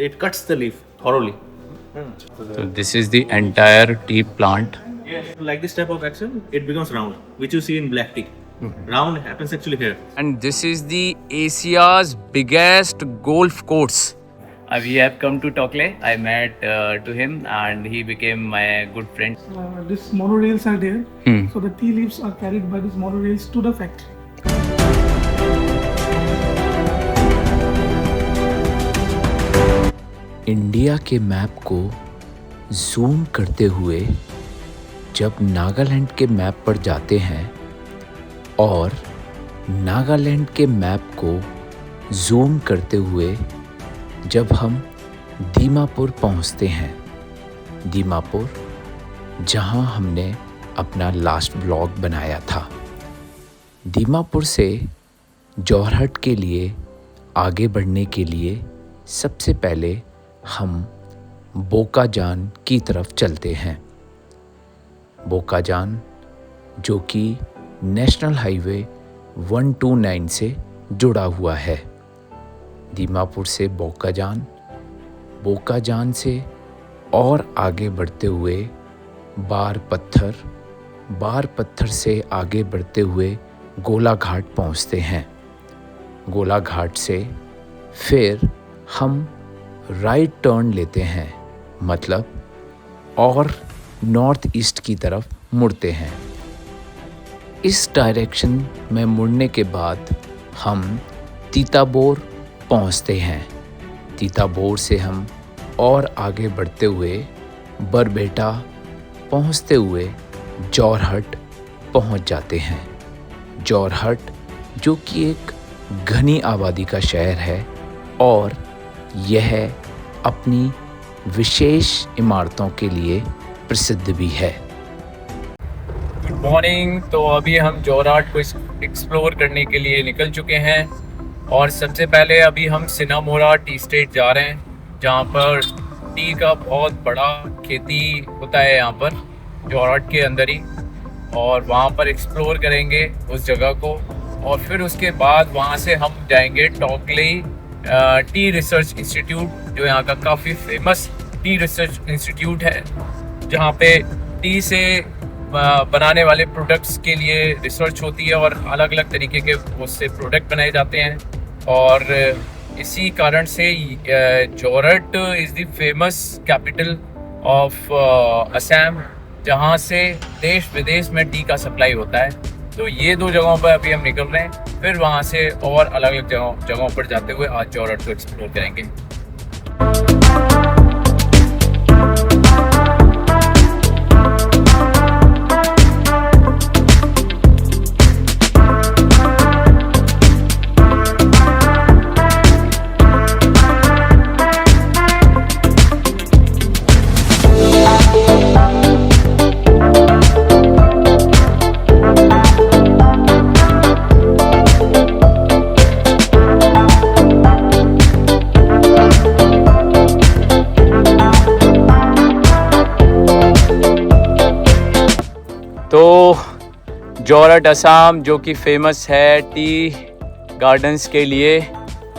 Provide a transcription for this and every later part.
it cuts the leaf thoroughly. So this is the entire tea plant. Like this type of action, it becomes round, which you see in black tea. Round happens actually here. And this is the Asia's biggest golf course. We have come to Tokle. I met to him and he became my good friend. These monorails are there, Hmm. so the tea leaves are carried by these monorails to the factory. India के map को zoom करते हुए जब नागालैंड के map पर जाते हैं और नागालैंड के मैप को जूम करते हुए जब हम दीमापुर पहुंचते हैं, दीमापुर जहां हमने अपना लास्ट ब्लॉग बनाया था। दीमापुर से जोरहट के लिए आगे बढ़ने के लिए सबसे पहले हम बोकाजान की तरफ चलते हैं। बोकाजान जो कि नेशनल हाईवे 129 से जुड़ा हुआ है। दीमापुर से बोकाजान, बोकाजान से और आगे बढ़ते हुए बार पत्थर से आगे बढ़ते हुए गोलाघाट पहुंचते हैं। गोलाघाट से फिर हम राइट टर्न लेते हैं, मतलब और नॉर्थ ईस्ट की तरफ मुड़ते हैं। इस डायरेक्शन में मुड़ने के बाद हम तीताबोर पहुंचते हैं। तीताबोर से हम और आगे बढ़ते हुए बरबेटा पहुंचते हुए जोरहट पहुंच जाते हैं। जोरहट जो कि एक घनी आबादी का शहर है और यह अपनी विशेष इमारतों के लिए प्रसिद्ध भी है। Good morning. तो अभी हम जोरहाट को एक्सप्लोर करने के लिए निकल चुके हैं और सबसे पहले अभी हम सिनामोरा टी स्टेट जा रहे हैं, जहाँ पर टी का बहुत बड़ा खेती होता है यहाँ पर जोरहाट के अंदर ही, और वहाँ पर एक्सप्लोर करेंगे उस जगह को। और फिर उसके बाद वहाँ से हम जाएंगे टोकले टी रिसर्च इंस्टीट्यूट, जो यहाँ का काफ़ी फेमस टी रिसर्च इंस्टीट्यूट है, जहाँ पे टी से बनाने वाले प्रोडक्ट्स के लिए रिसर्च होती है और अलग अलग तरीके के उससे प्रोडक्ट बनाए जाते हैं। और इसी कारण से Jorhat is the famous capital of Assam, जहाँ से देश विदेश में टी का सप्लाई होता है। तो ये दो जगहों पर अभी हम निकल रहे हैं, फिर वहाँ से और अलग अलग जगहों पर जाते हुए आज जोरहट को एक्सप्लोर करेंगे। तो जोरहट असम जो कि फेमस है टी गार्डन्स के लिए,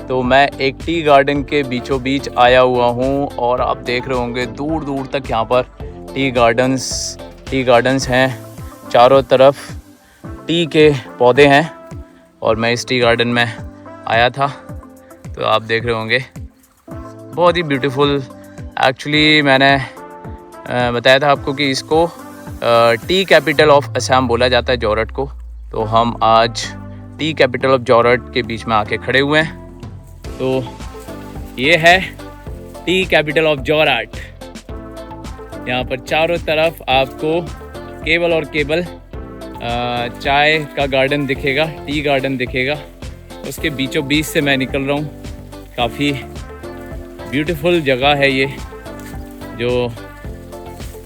तो मैं एक टी गार्डन के बीचों बीच आया हुआ हूँ और आप देख रहे होंगे दूर दूर तक यहाँ पर टी गार्डन्स हैं। चारों तरफ टी के पौधे हैं और मैं इस टी गार्डन में आया था, तो आप देख रहे होंगे बहुत ही ब्यूटीफुल। एक्चुअली मैंने बताया था आपको कि इसको टी कैपिटल ऑफ असम बोला जाता है जोरहट को। तो हम आज टी कैपिटल ऑफ जोरहट के बीच में आके खड़े हुए हैं। तो ये है टी कैपिटल ऑफ जोरहट। यहाँ पर चारों तरफ आपको केवल और केवल चाय का गार्डन दिखेगा, टी गार्डन दिखेगा। उसके बीचों बीच से मैं निकल रहा हूँ। काफ़ी ब्यूटीफुल जगह है ये, जो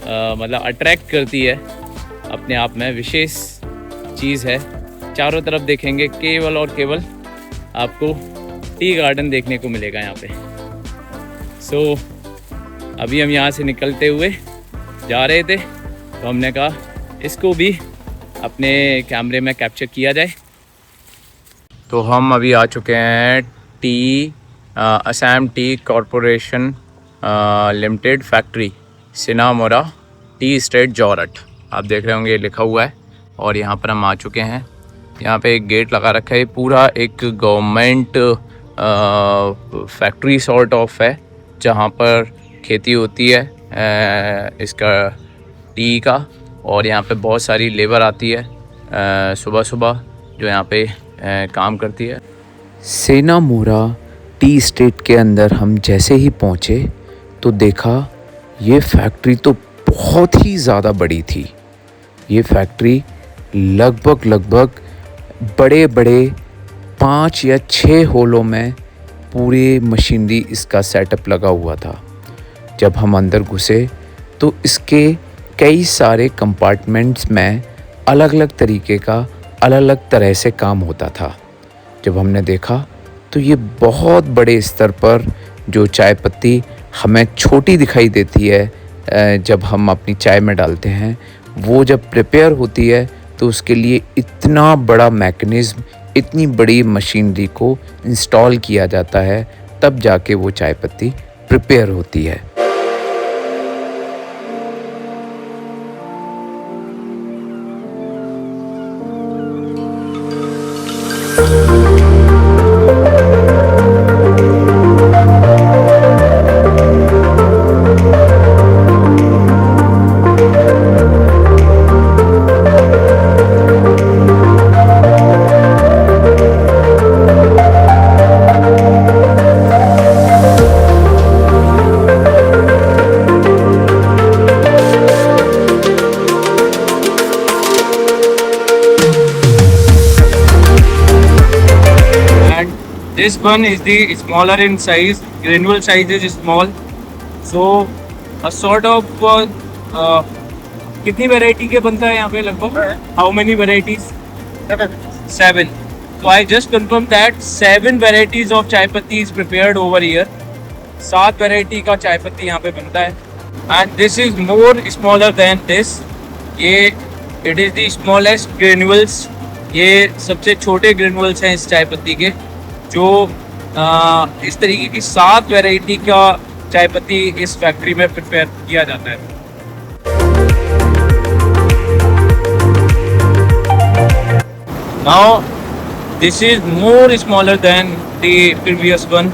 मतलब अट्रैक्ट करती है, अपने आप में विशेष चीज़ है। चारों तरफ देखेंगे केवल और केवल आपको टी गार्डन देखने को मिलेगा यहाँ पे। सो अभी हम यहाँ से निकलते हुए जा रहे थे, तो हमने कहा इसको भी अपने कैमरे में कैप्चर किया जाए। तो हम अभी आ चुके हैं tea Assam tea corporation limited factory Cinnamara tea estate Jorhat. आप देख रहे होंगे ये लिखा हुआ है और यहाँ पर हम आ चुके हैं। यहाँ पे एक गेट लगा रखा है, पूरा एक गवर्नमेंट फैक्ट्री सॉर्ट ऑफ है जहाँ पर खेती होती है इसका टी का। और यहाँ पे बहुत सारी लेबर आती है सुबह सुबह जो यहाँ पे काम करती है। सिनामोरा टी एस्टेट के अंदर हम जैसे ही पहुँचे तो देखा ये फैक्ट्री तो बहुत ही ज़्यादा बड़ी थी। ये फैक्ट्री लगभग बड़े बड़े 5 या 6 होलों में पूरे मशीनरी इसका सेटअप लगा हुआ था। जब हम अंदर घुसे तो इसके कई सारे कंपार्टमेंट्स में अलग अलग तरीके का अलग अलग तरह से काम होता था। जब हमने देखा तो ये बहुत बड़े स्तर पर जो चाय पत्ती हमें छोटी दिखाई देती है जब हम अपनी चाय में डालते हैं, वो जब प्रिपेयर होती है तो उसके लिए इतना बड़ा मैकेनिज़्म, इतनी बड़ी मशीनरी को इंस्टॉल किया जाता है, तब जाके वो चाय पत्ती प्रिपेयर होती है। This one is the smaller in size, granule size is small, so a sort of कितनी वैरायटी के बनता है यहाँ पे लगभग? How many varieties? 7. So I just confirmed that 7 varieties of चाय पत्ती is prepared over here. 7 variety का चाय पत्ती यहाँ पे बनता है। And this is more smaller than this. ये it is the smallest granules. ये सबसे छोटे granules हैं इस चाय पत्ती के, जो इस तरीके की 7 वैरायटी का चाय पत्ती इस फैक्ट्री में प्रिपेयर किया जाता है। Now this is more smaller than the previous one.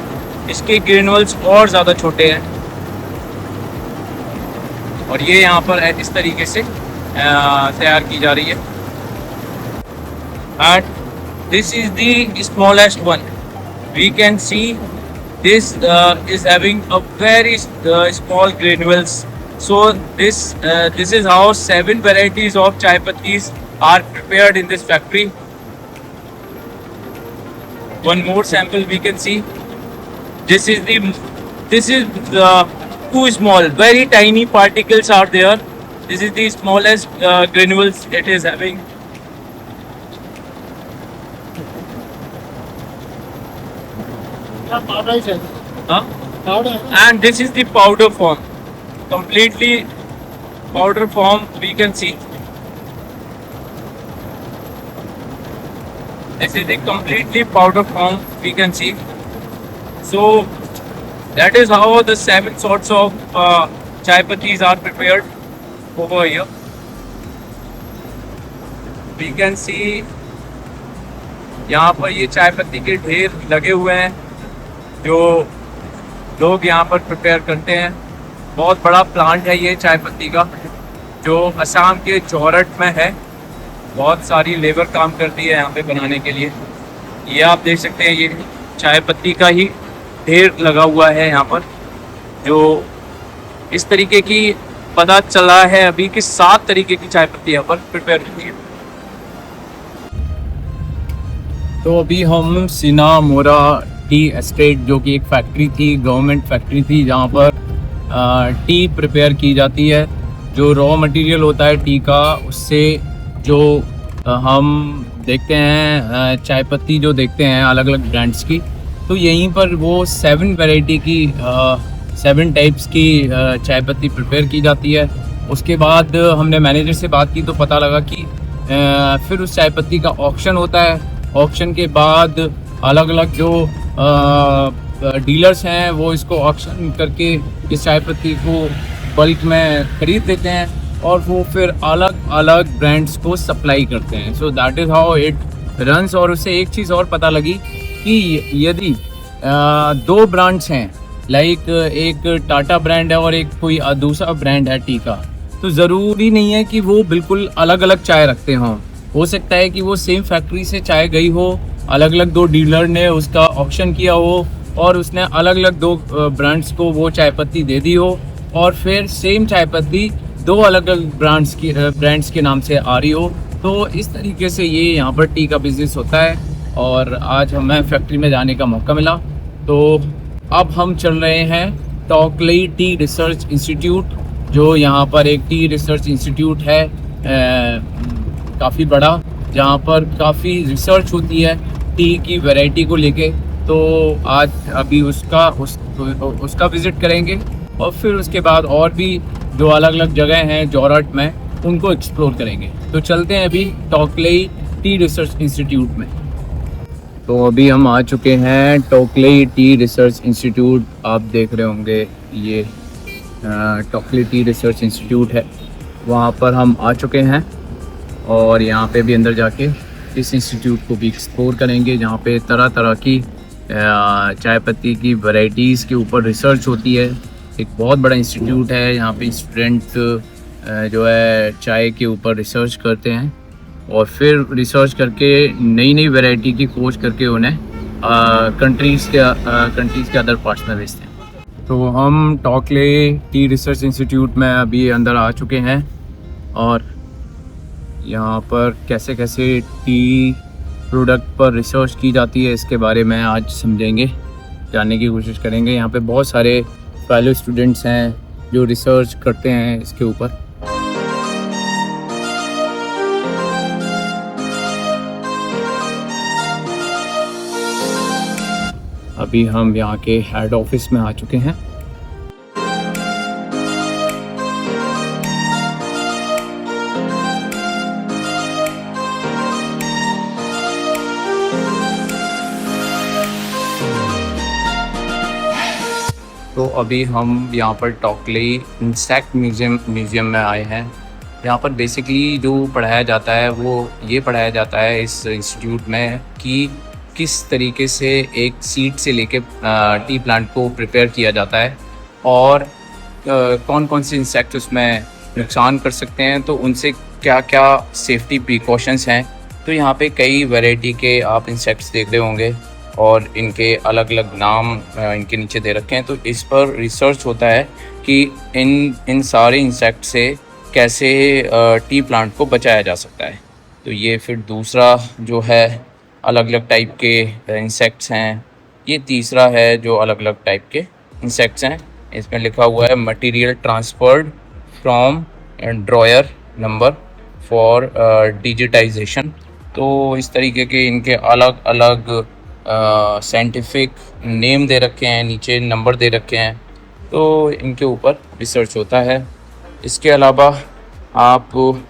इसके ग्रेनुअल्स और ज़्यादा छोटे हैं और ये यहाँ पर इस तरीके से तैयार की जा रही है। And this is the smallest one. We can see this is having a very small granules. So this is how 7 varieties of chai pattis are prepared in this factory. One more sample we can see. This is too small. Very tiny particles are there. This is the smallest granules it is having. And this is the powder form, completely powder form we can see. This is the completely powder form we can see. So that is how the 7 sorts of chai pattis are prepared over here. We can see यहाँ पर ये चाय पत्ती के ढेर लगे हुए हैं जो लोग यहाँ पर प्रिपेयर करते हैं। बहुत बड़ा प्लांट है ये चाय पत्ती का जो असम के जॉरहट में है। बहुत सारी लेबर काम करती है यहाँ पे बनाने के लिए। ये आप देख सकते हैं, ये चाय पत्ती का ही ढेर लगा हुआ है यहाँ पर, जो इस तरीके की पता चला है अभी कि 7 तरीके की चाय पत्ती यहाँ पर प्रिपेयर होती है। तो अभी हम सिनामोरा टी एस्टेट, जो कि एक फैक्ट्री थी, गवर्नमेंट फैक्ट्री थी, जहाँ पर टी प्रिपेयर की जाती है। जो रॉ मटेरियल होता है टी का, उससे जो हम देखते हैं चाय पत्ती जो देखते हैं अलग अलग ब्रांड्स की, तो यहीं पर वो 7 वैरायटी की 7 टाइप्स की चाय पत्ती प्रिपेयर की जाती है। उसके बाद हमने मैनेजर से बात की तो पता लगा कि फिर उस चाय पत्ती का ऑक्शन होता है। ऑक्शन के बाद अलग अलग जो डीलर्स हैं वो इसको ऑक्शन करके इस चाय पत्ती को बल्क में ख़रीद लेते हैं और वो फिर अलग अलग ब्रांड्स को सप्लाई करते हैं। So that is how it runs. और उससे एक चीज़ और पता लगी कि यदि दो ब्रांड्स हैं, लाइक एक टाटा ब्रांड है और एक कोई दूसरा ब्रांड है टी का, तो ज़रूरी नहीं है कि वो बिल्कुल अलग अलग चाय रखते हों। हो सकता है कि वो सेम फैक्ट्री से चाय गई हो, अलग अलग दो डीलर ने उसका ऑक्शन किया हो और उसने अलग अलग दो ब्रांड्स को वो चाय पत्ती दे दी हो और फिर सेम चाय पत्ती दो अलग अलग ब्रांड्स के नाम से आ रही हो। तो इस तरीके से ये यहाँ पर टी का बिज़नेस होता है। और आज हमें फैक्ट्री में जाने का मौका मिला, तो अब हम चल रहे हैं टॉकलेई टी रिसर्च इंस्टीट्यूट, जो यहाँ पर एक टी रिसर्च इंस्टीट्यूट है काफ़ी बड़ा, जहाँ पर काफ़ी रिसर्च होती है टी की वैरायटी को लेके। तो आज अभी उसका विज़िट करेंगे और फिर उसके बाद और भी जो अलग अलग जगह हैं जॉर्हट में उनको एक्सप्लोर करेंगे। तो चलते हैं अभी टॉकलेई टी रिसर्च इंस्टीट्यूट में। तो अभी हम आ चुके हैं टॉकलेई टी रिसर्च इंस्टीट्यूट। आप देख रहे होंगे ये टॉकलेई टी रिसर्च इंस्टीट्यूट है, वहाँ पर हम आ चुके हैं और यहाँ पे भी अंदर जाके इस इंस्टीट्यूट को भी एक्सप्लोर करेंगे, जहाँ पे तरह तरह की चाय पत्ती की वैरायटीज़ के ऊपर रिसर्च होती है। एक बहुत बड़ा इंस्टीट्यूट है, यहाँ पे स्टूडेंट जो है चाय के ऊपर रिसर्च करते हैं और फिर रिसर्च करके नई नई वैरायटी की खोज करके उन्हें कंट्रीज़ के अदर पार्ट्स में भेजते हैं। तो हम टॉकलेई टी रिसर्च इंस्टीट्यूट में अभी अंदर आ चुके हैं और यहाँ पर कैसे कैसे टी प्रोडक्ट पर रिसर्च की जाती है इसके बारे में आज समझेंगे, जानने की कोशिश करेंगे। यहाँ पे बहुत सारे फेलो स्टूडेंट्स हैं जो रिसर्च करते हैं इसके ऊपर। अभी हम यहाँ के हेड ऑफिस में आ चुके हैं। तो अभी हम यहाँ पर टॉकलेई इंसेक्ट म्यूज़ियम में आए हैं। यहाँ पर बेसिकली जो पढ़ाया जाता है वो ये पढ़ाया जाता है इस इंस्टीट्यूट में कि किस तरीके से एक सीड से लेके टी प्लांट को प्रिपेयर किया जाता है और कौन कौन से इंसेक्ट उसमें नुकसान कर सकते हैं, तो उनसे क्या क्या सेफ्टी प्रिकॉशंस हैं। तो यहाँ पे कई वैरायटी के आप इंसेक्ट्स देख रहे होंगे और इनके अलग अलग नाम इनके नीचे दे रखे हैं। तो इस पर रिसर्च होता है कि इन सारे इंसेक्ट से कैसे टी प्लांट को बचाया जा सकता है। तो ये फिर दूसरा जो है अलग अलग टाइप के इंसेक्ट्स हैं। ये तीसरा है जो अलग अलग टाइप के इंसेक्ट्स हैं। इसमें लिखा हुआ है material transferred from drawer number for digitisation. तो इस तरीके के इनके अलग अलग साइंटिफिक नेम दे रखे हैं, नीचे नंबर दे रखे हैं, तो इनके ऊपर रिसर्च होता है। इसके अलावा आप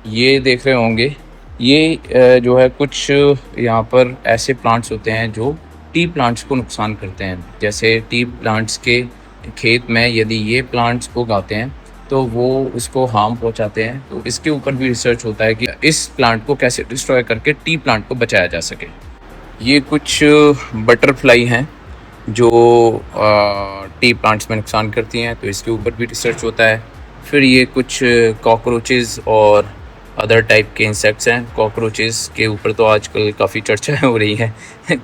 ये देख रहे होंगे ये जो है कुछ यहाँ पर ऐसे प्लांट्स होते हैं जो टी प्लांट्स को नुकसान करते हैं। जैसे टी प्लांट्स के खेत में यदि ये प्लांट्स उगाते हैं तो वो उसको हार्म पहुँचाते हैं। तो इसके ऊपर भी रिसर्च होता है कि इस प्लांट को कैसे डिस्ट्रॉय करके टी प्लांट को बचाया जा सके। ये कुछ बटरफ्लाई हैं जो टी प्लांट्स में नुकसान करती हैं, तो इसके ऊपर भी रिसर्च होता है। फिर ये कुछ कॉकरोचेज़ और अदर टाइप के इंसेक्ट्स हैं। कॉकरोचेज़ के ऊपर तो आजकल काफ़ी चर्चा हो रही है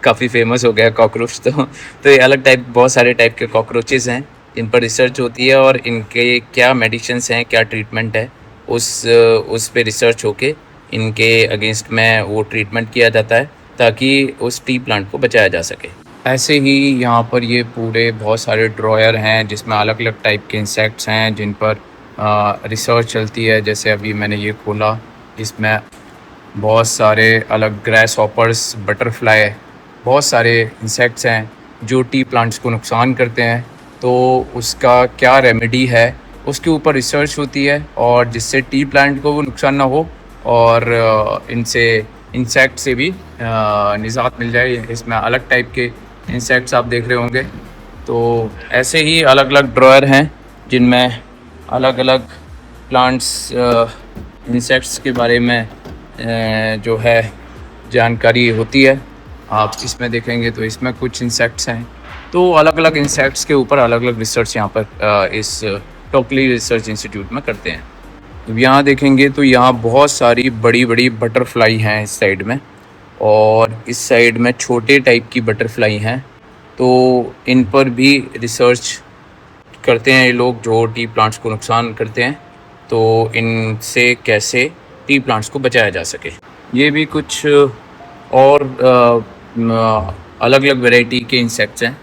काफ़ी फेमस हो गया कॉकरोच। तो ये अलग टाइप बहुत सारे टाइप के कॉकरोचेज़ हैं, इन पर रिसर्च होती है और इनके क्या मेडिसिन्स हैं, क्या ट्रीटमेंट है, उस पे रिसर्च होके इनके अगेंस्ट में वो ट्रीटमेंट किया जाता है ताकि उस टी प्लांट को बचाया जा सके। ऐसे ही यहाँ पर ये पूरे बहुत सारे ड्रॉयर हैं जिसमें अलग अलग टाइप के इंसेक्ट्स हैं जिन पर रिसर्च चलती है। जैसे अभी मैंने ये खोला, इसमें बहुत सारे अलग ग्रास हॉपर्स, बटरफ्लाई, बहुत सारे इंसेक्ट्स हैं जो टी प्लांट्स को नुकसान करते हैं। तो उसका क्या रेमेडी है उसके ऊपर रिसर्च होती है और जिससे टी प्लांट को वो नुकसान ना हो और इनसे इंसेक्ट से भी निजात मिल जाए। इसमें अलग टाइप के इंसेक्ट्स आप देख रहे होंगे। तो ऐसे ही अलग अलग ड्रॉयर हैं जिनमें अलग अलग प्लांट्स इंसेक्ट्स के बारे में जो है जानकारी होती है। आप इसमें देखेंगे तो इसमें कुछ इंसेक्ट्स हैं। तो अलग अलग इंसेक्ट्स के ऊपर अलग अलग रिसर्च यहाँ पर इस टोकली रिसर्च इंस्टीट्यूट में करते हैं। अब यहाँ देखेंगे तो यहाँ बहुत सारी बड़ी बड़ी बटरफ्लाई हैं इस साइड में, और इस साइड में छोटे टाइप की बटरफ्लाई हैं। तो इन पर भी रिसर्च करते हैं ये लोग जो टी प्लांट्स को नुकसान करते हैं, तो इनसे कैसे टी प्लांट्स को बचाया जा सके। ये भी कुछ और अलग अलग वैरायटी के इंसेक्ट्स हैं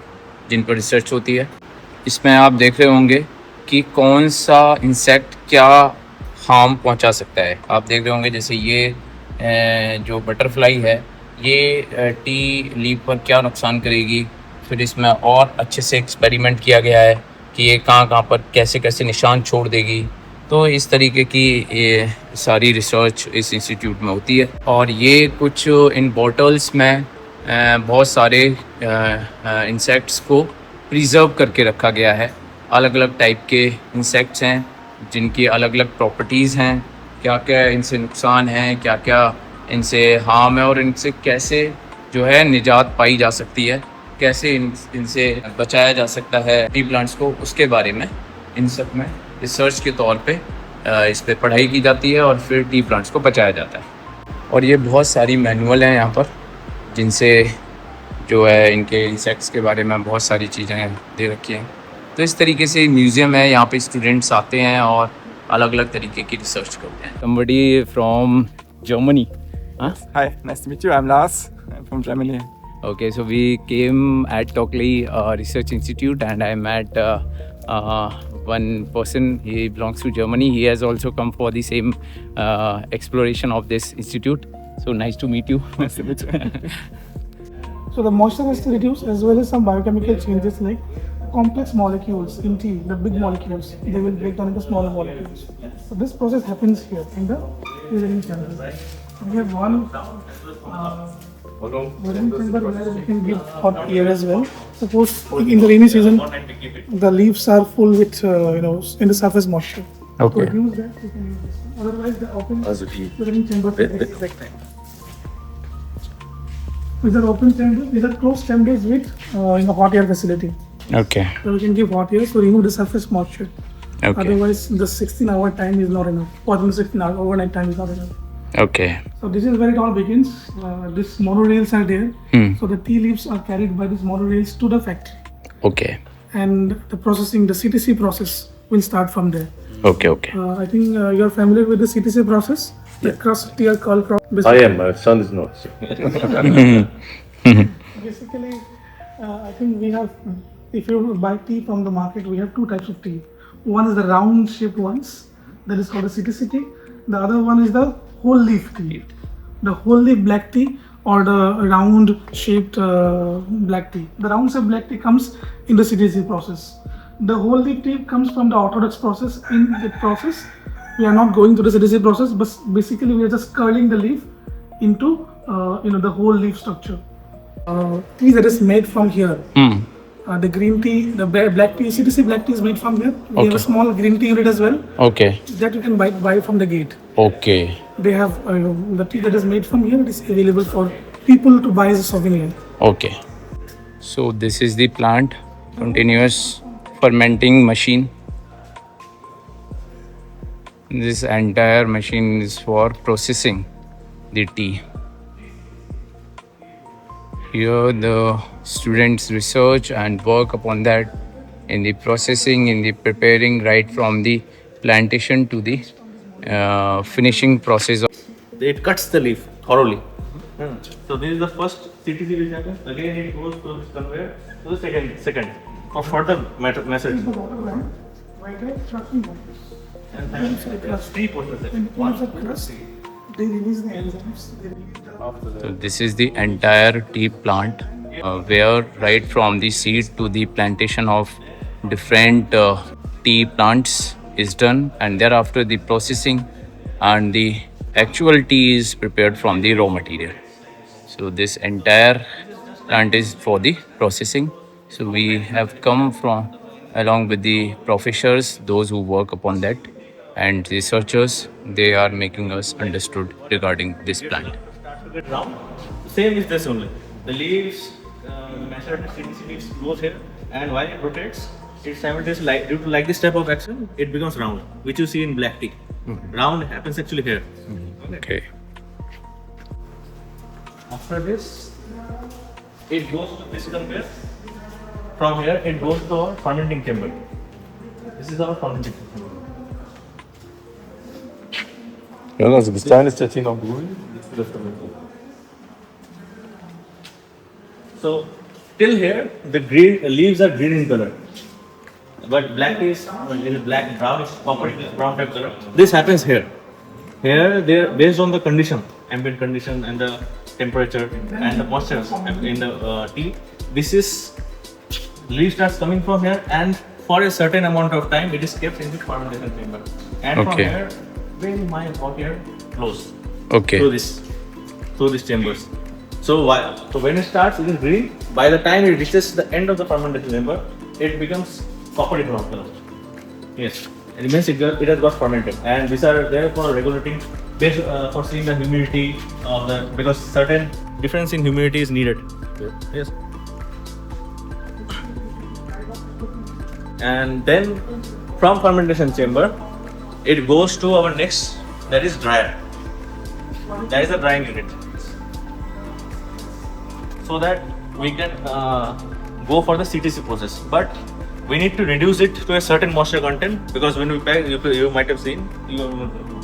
जिन पर रिसर्च होती है। इसमें आप देख रहे होंगे कि कौन सा इंसेक्ट क्या हार्म पहुंचा सकता है। आप देख रहे होंगे जैसे ये जो बटरफ्लाई है ये टी लीफ पर क्या नुकसान करेगी। फिर इसमें और अच्छे से एक्सपेरिमेंट किया गया है कि ये कहाँ पर कैसे कैसे निशान छोड़ देगी। तो इस तरीके की ये सारी रिसर्च इस इंस्टीट्यूट में होती है। और ये कुछ इन बॉटल्स में बहुत सारे इंसेक्ट्स को प्रिजर्व करके रखा गया है। अलग अलग टाइप के इंसेक्ट्स हैं जिनकी अलग अलग प्रॉपर्टीज़ हैं, क्या क्या इनसे नुकसान है, क्या क्या इनसे हार्म है, और इनसे कैसे जो है निजात पाई जा सकती है, कैसे इनसे बचाया जा सकता है टी प्लांट्स को, उसके बारे में इन सब में रिसर्च के तौर पे इस पर पढ़ाई की जाती है और फिर टी प्लांट्स को बचाया जाता है। और ये बहुत सारी मैनुअल हैं यहाँ पर जिनसे जो है इनके इंसेक्ट्स के बारे में बहुत सारी चीज़ें दे रखी हैं। तो इस तरीके से म्यूज़ियम है, यहाँ पे स्टूडेंट्स आते हैं और अलग अलग तरीके की रिसर्च करते हैं। Somebody from Germany. Huh? Hi, nice to meet you. I'm Lars. I'm from Germany. Okay, so we came at Tokli Research Institute, and I met one person. He belongs to Germany. He has also come for the same exploration of this institute. So nice to meet you. Nice to meet you. So the moisture has to reduce as well as some biochemical changes like complex molecules in tea, the big molecules, they will break down into smaller molecules. So this process happens here in the urine chamber. We have one urine chamber where we can give hot air as well. Suppose in the rainy season, the leaves are full with in the surface moisture. Okay. To reduce that, we can use this one. Otherwise, the open urine chamber is exact. These are open chambers. These are closed chambers with hot air facility. Okay. So we can give hot air to remove the surface moisture. Okay. Otherwise, the 16-hour time is not enough. Or the 16-hour overnight time is not enough. Okay. So this is where it all begins. These monorails are there. So the tea leaves are carried by these monorails to the factory. Okay. And the processing, the CTC process will start from there. Okay. Okay. I think you're familiar with the CTC process? The crust, tear, curl, crop. I am. My son is not. Basically, I think we have, if you buy tea from the market, we have two types of tea. One is the round shaped ones, that is called the CTC tea. The other one is the whole leaf tea. The whole leaf black tea or the round shaped black tea. The round shaped black tea comes in the CTC process. The whole leaf tea comes from the orthodox process. In the process, we are not going through the CTC process, but basically we are just curling the leaf into the whole leaf structure. Tea that is made from here. The green tea, the black tea, CTC black tea is made from here. We have a small green tea unit as well. Okay. That you can buy from the gate. Okay. They have the tea that is made from here. It is available for people to buy as a souvenir. Okay. So this is the plant, continuous fermenting machine. This entire machine is for processing the tea. Here the students research and work upon that in the processing, in the preparing, right from the plantation to the finishing process. It cuts the leaf thoroughly. So this is the first CTC which happens. Again it goes to this conveyor to the second for further message. Right there, crushing process. And then three processes. And once it crust, they release the enzymes. They release the So this is the entire tea plant where right from the seed to the plantation of different tea plants is done, and thereafter the processing and the actual tea is prepared from the raw material. So this entire plant is for the processing. So we have come from along with the professors, those who work upon that, and researchers. They are making us understood regarding this plant. Start to get round. Same is this only. The leaves, the maturity CTC leaves goes here, and while it rotates, it simultaneously due to like this type of action, it becomes round, which you see in black tea. Round happens actually here. Okay. After this, it goes to this conveyor. From here, it goes to our fermenting chamber. This is our fermenting chamber. Ja, also bis dahin ist der Tee noch grün. Jetzt wird er fermentiert. So till here, the green leaves are green in color, but black is black, brownish, copper brown type color. This happens here. Here, they are based on the condition, ambient condition, and the temperature and the moisture in the tea. This is leaf starts coming from here, and for a certain amount of time, it is kept in the fermentation chamber. And from Okay. here, when my hot air flows Okay. through these chambers. So when it starts, it is green. By the time it reaches the end of the fermentation chamber, it becomes coppery brown color. Yes, it means it has got fermented, and these are there for regulating, for seeing the humidity of the, because certain difference in humidity is needed. Yes. And then from fermentation chamber, it goes to our next, that is dryer. That is the drying unit. So that we can go for the CTC process, but we need to reduce it to a certain moisture content, because when we pack, you might have seen, you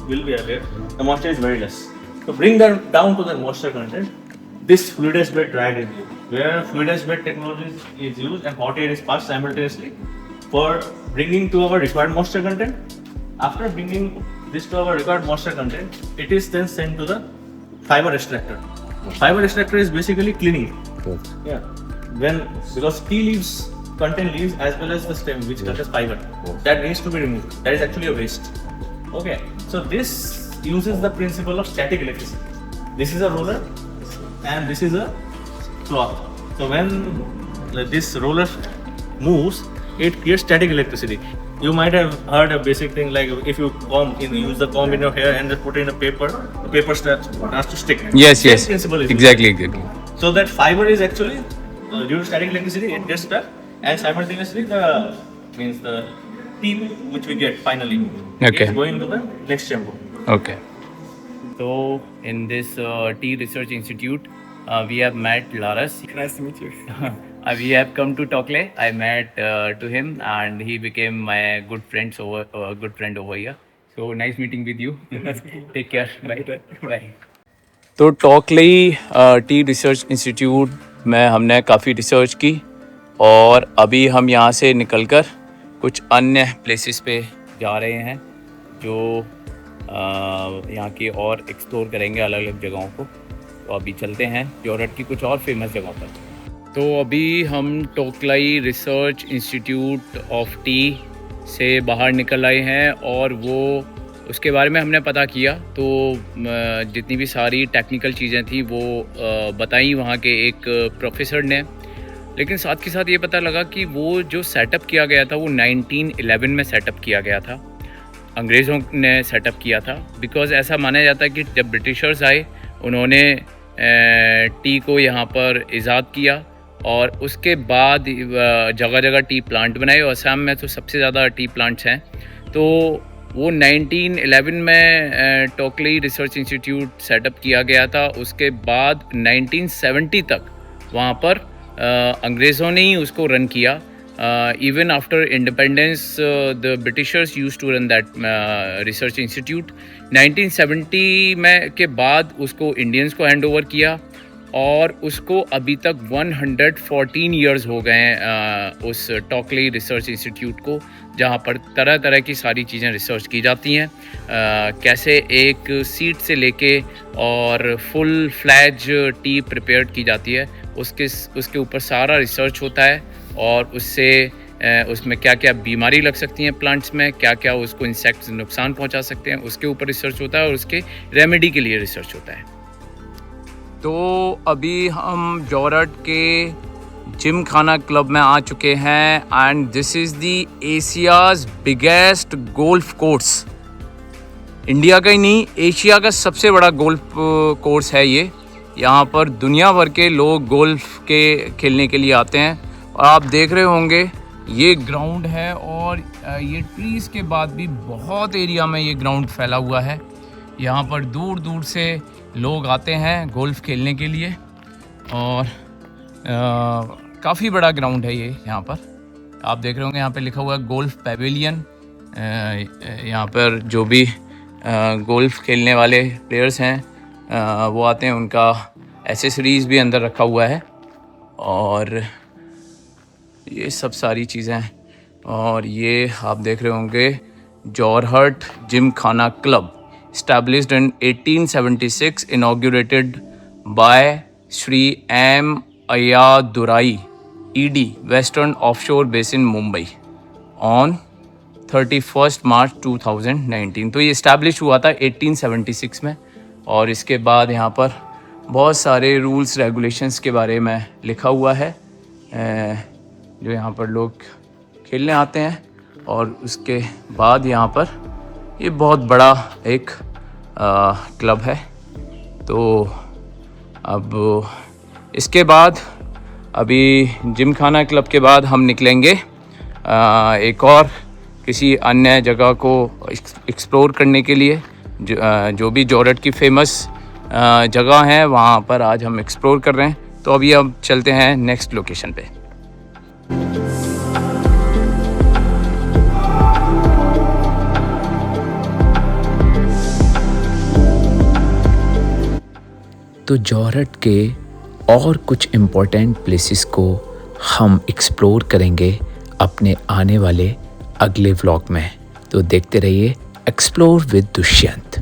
will be aware, the moisture is very less. To bring that down to the moisture content, this fluidized bed dryer is used, where fluidized bed technology is used and hot air is passed simultaneously for bringing to our required moisture content. After bringing this to our required moisture content, it is then sent to the fiber extractor. Fiber extractor is basically cleaning. Yeah. Because tea leaves contain leaves as well as the stem, which contains fiber. That needs to be removed. That is actually a waste. Okay. So this uses the principle of static electricity. This is a roller, and this is a cloth. So when this roller moves, it creates static electricity. You might have heard a basic thing like if you use the comb in your hair and just put it in a paper, the paper starts to stick. Yes, Same yes. principle is Exactly. so that fiber is actually due to static electricity, it gets stuck, and simultaneously the tea which we get finally Okay. is going to the next chamber. Okay. So in this Tea Research Institute, we have met Laras. Nice to meet you. We have come to Tokle. I met to him, and he became my good friend over here. So nice meeting with you. Take care. Bye. Bye. तो टॉकली T research institute में हमने काफ़ी research की, और अभी हम यहाँ से निकलकर कुछ अन्य प्लेसेस पे जा रहे हैं जो यहाँ की और एक्सप्लोर करेंगे अलग अलग जगहों को। तो अभी चलते हैं जोरहट की कुछ और फेमस जगहों पर। तो अभी हम Tocklai research institute of T से बाहर निकल आए हैं, और वो उसके बारे में हमने पता किया। तो जितनी भी सारी टेक्निकल चीज़ें थी वो बताई वहाँ के एक प्रोफेसर ने, लेकिन साथ के साथ ये पता लगा कि वो जो सेटअप किया गया था वो 1911 में सेटअप किया गया था, अंग्रेज़ों ने सेटअप किया था। बिकॉज़ ऐसा माना जाता है कि जब ब्रिटिशर्स आए उन्होंने टी को यहाँ पर ईजाद किया, और उसके बाद जगह जगह टी प्लांट बनाए, और असम में तो सबसे ज़्यादा टी प्लांट्स हैं। तो वो 1911 में टोकली रिसर्च इंस्टीट्यूट सेटअप किया गया था। उसके बाद 1970 तक वहाँ पर अंग्रेज़ों ने ही उसको रन किया। Even after independence the Britishers used to run that research institute. 1970 में के बाद उसको इंडियंस को हैंड ओवर किया, और उसको अभी तक 114 ईयर्स हो गए हैं उस टोकली रिसर्च इंस्टीट्यूट को, जहाँ पर तरह तरह की सारी चीज़ें रिसर्च की जाती हैं। कैसे एक सीड से लेके और फुल फ्लैज टी प्रिपेयर की जाती है, उसके ऊपर सारा रिसर्च होता है, और उसमें क्या क्या बीमारी लग सकती हैं प्लांट्स में, क्या क्या उसको इंसेक्ट्स नुकसान पहुंचा सकते हैं, उसके ऊपर रिसर्च होता है, और उसके रेमेडी के लिए रिसर्च होता है। तो अभी हम जॉर्हट के जिम खाना क्लब में आ चुके हैं and this is the Asia's biggest golf course. India का ही नहीं, एशिया का सबसे बड़ा गोल्फ कोर्स है ये। यहाँ पर दुनिया भर के लोग गोल्फ के खेलने के लिए आते हैं। और आप देख रहे होंगे ये ग्राउंड है और ये ट्रीज़ के बाद भी बहुत एरिया में ये ग्राउंड फैला हुआ है। यहाँ पर दूर दूर से लोग आते हैं गोल्फ खेलने के लिए और काफ़ी बड़ा ग्राउंड है ये। यहाँ पर आप देख रहे होंगे यहाँ पे लिखा हुआ है गोल्फ पैवेलियन। यहाँ पर जो भी गोल्फ खेलने वाले प्लेयर्स हैं वो आते हैं, उनका एसेसरीज़ भी अंदर रखा हुआ है और ये सब सारी चीज़ें। और ये आप देख रहे होंगे जॉर्हट जिम खाना club, established in 1876, inaugurated by Shri M. Ayadurai, ED, Western Offshore Basin, Mumbai, on 31st March 2019। तो ये इस्टेब्लिश हुआ था 1876 में और इसके बाद यहाँ पर बहुत सारे रूल्स रेगुलेशंस के बारे में लिखा हुआ है जो यहाँ पर लोग खेलने आते हैं। और उसके बाद यहाँ पर ये बहुत बड़ा एक क्लब है। तो अब इसके बाद अभी जिम खाना क्लब के बाद हम निकलेंगे एक और किसी अन्य जगह को एक्सप्लोर करने के लिए। जो भी जॉर्हट की फेमस जगह हैं वहाँ पर आज हम एक्सप्लोर कर रहे हैं। तो अभी अब चलते हैं नेक्स्ट लोकेशन पे। तो जॉर्हट के और कुछ इम्पोर्टेंट प्लेसेस को हम एक्सप्लोर करेंगे अपने आने वाले अगले व्लॉग में। तो देखते रहिए एक्सप्लोर विद दुष्यंत।